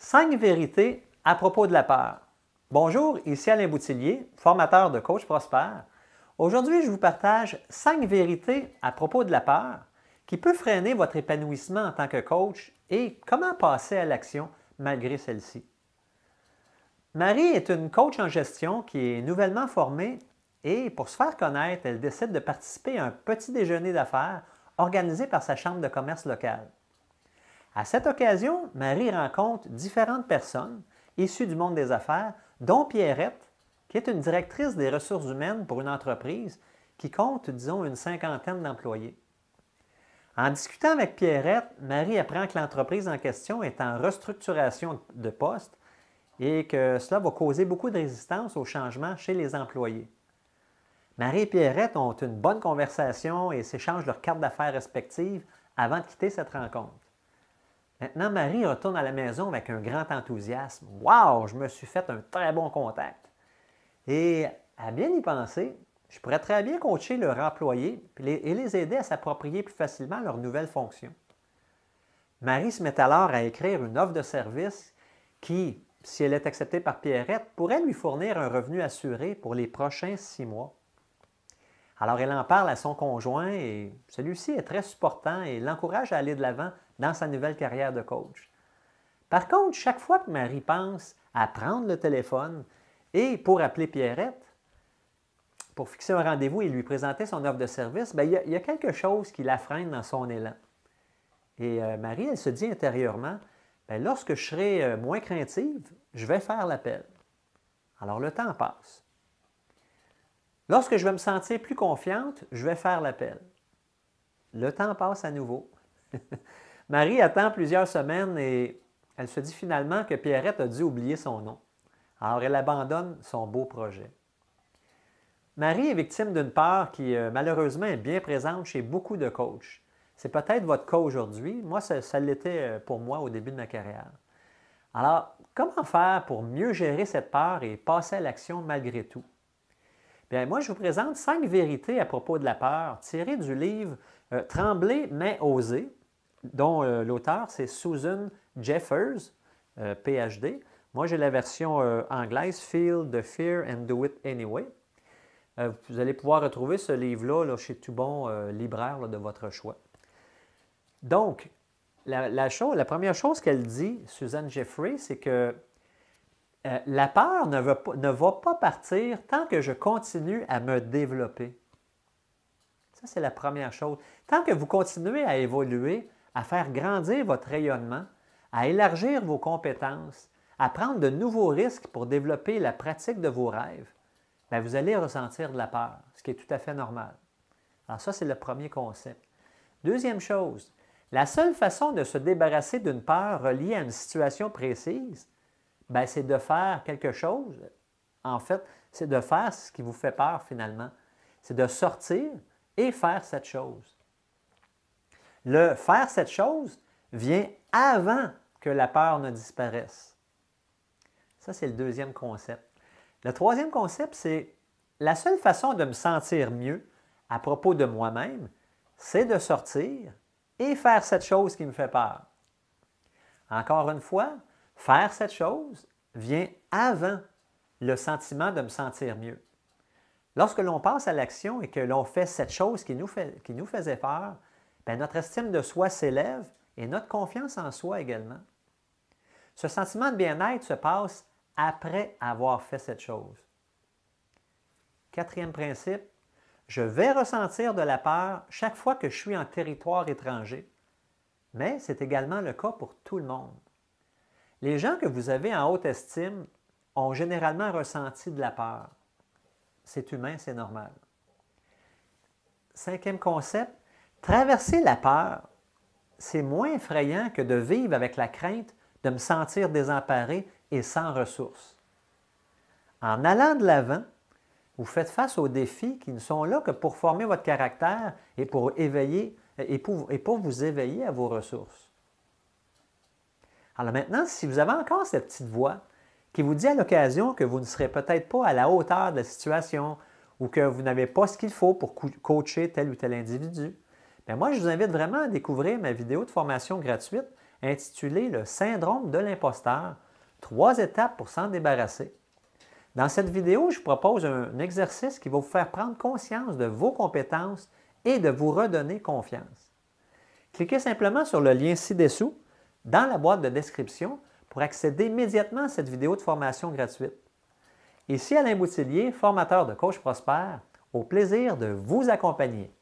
5 vérités à propos de la peur. Bonjour, ici Alain Boutillier, formateur de coach prospère. Aujourd'hui, je vous partage 5 vérités à propos de la peur qui peut freiner votre épanouissement en tant que coach et comment passer à l'action malgré celle-ci. Marie est une coach en gestion qui est nouvellement formée et pour se faire connaître, elle décide de participer à un petit déjeuner d'affaires organisé par sa chambre de commerce locale. À cette occasion, Marie rencontre différentes personnes issues du monde des affaires, dont Pierrette, qui est une directrice des ressources humaines pour une entreprise qui compte, disons, une cinquantaine d'employés. En discutant avec Pierrette, Marie apprend que l'entreprise en question est en restructuration de poste et que cela va causer beaucoup de résistance au changement chez les employés. Marie et Pierrette ont une bonne conversation et s'échangent leurs cartes d'affaires respectives avant de quitter cette rencontre. Maintenant, Marie retourne à la maison avec un grand enthousiasme. « Wow! Je me suis fait un très bon contact! » Et à bien y penser, je pourrais très bien coacher leur employé et les aider à s'approprier plus facilement leurs nouvelles fonctions. Marie se met alors à écrire une offre de service qui, si elle est acceptée par Pierrette, pourrait lui fournir un revenu assuré pour les prochains 6 mois. Alors, elle en parle à son conjoint et celui-ci est très supportant et l'encourage à aller de l'avant dans sa nouvelle carrière de coach. Par contre, chaque fois que Marie pense à prendre le téléphone et pour appeler Pierrette, pour fixer un rendez-vous et lui présenter son offre de service, il y a quelque chose qui la freine dans son élan. Et Marie, elle se dit intérieurement, lorsque je serai moins craintive, je vais faire l'appel. Alors, le temps passe. Lorsque je vais me sentir plus confiante, je vais faire l'appel. Le temps passe à nouveau. Marie attend plusieurs semaines et elle se dit finalement que Pierrette a dû oublier son nom. Alors elle abandonne son beau projet. Marie est victime d'une peur qui malheureusement est bien présente chez beaucoup de coachs. C'est peut-être votre cas aujourd'hui. Moi, ça l'était pour moi au début de ma carrière. Alors, comment faire pour mieux gérer cette peur et passer à l'action malgré tout? Bien, moi, je vous présente 5 vérités à propos de la peur tirées du livre « Trembler mais oser », dont l'auteur, c'est Susan Jeffers, PhD. Moi, j'ai la version anglaise « Feel the fear and do it anyway ». Vous allez pouvoir retrouver ce livre-là chez tout bon libraire de votre choix. Donc, la première chose qu'elle dit, Susan Jeffers, c'est que la peur ne va pas partir tant que je continue à me développer. Ça, c'est la première chose. Tant que vous continuez à évoluer, à faire grandir votre rayonnement, à élargir vos compétences, à prendre de nouveaux risques pour développer la pratique de vos rêves, vous allez ressentir de la peur, ce qui est tout à fait normal. Alors ça, c'est le premier concept. Deuxième chose, la seule façon de se débarrasser d'une peur reliée à une situation précise, c'est de faire quelque chose. En fait, c'est de faire ce qui vous fait peur finalement. C'est de sortir et faire cette chose. Le faire cette chose vient avant que la peur ne disparaisse. Ça, c'est le deuxième concept. Le troisième concept, c'est la seule façon de me sentir mieux à propos de moi-même, c'est de sortir et faire cette chose qui me fait peur. Encore une fois, faire cette chose vient avant le sentiment de me sentir mieux. Lorsque l'on passe à l'action et que l'on fait cette chose qui nous faisait peur, notre estime de soi s'élève et notre confiance en soi également. Ce sentiment de bien-être se passe après avoir fait cette chose. Quatrième principe, je vais ressentir de la peur chaque fois que je suis en territoire étranger, mais c'est également le cas pour tout le monde. Les gens que vous avez en haute estime ont généralement ressenti de la peur. C'est humain, c'est normal. Cinquième concept, traverser la peur, c'est moins effrayant que de vivre avec la crainte de me sentir désemparé et sans ressources. En allant de l'avant, vous faites face aux défis qui ne sont là que pour former votre caractère et pour vous éveiller à vos ressources. Alors maintenant, si vous avez encore cette petite voix qui vous dit à l'occasion que vous ne serez peut-être pas à la hauteur de la situation ou que vous n'avez pas ce qu'il faut pour coacher tel ou tel individu, moi, je vous invite vraiment à découvrir ma vidéo de formation gratuite intitulé « Le syndrome de l'imposteur, 3 étapes pour s'en débarrasser ». Dans cette vidéo, je vous propose un exercice qui va vous faire prendre conscience de vos compétences et de vous redonner confiance. Cliquez simplement sur le lien ci-dessous dans la boîte de description pour accéder immédiatement à cette vidéo de formation gratuite. Ici Alain Boutillier, formateur de Coach Prospère, au plaisir de vous accompagner.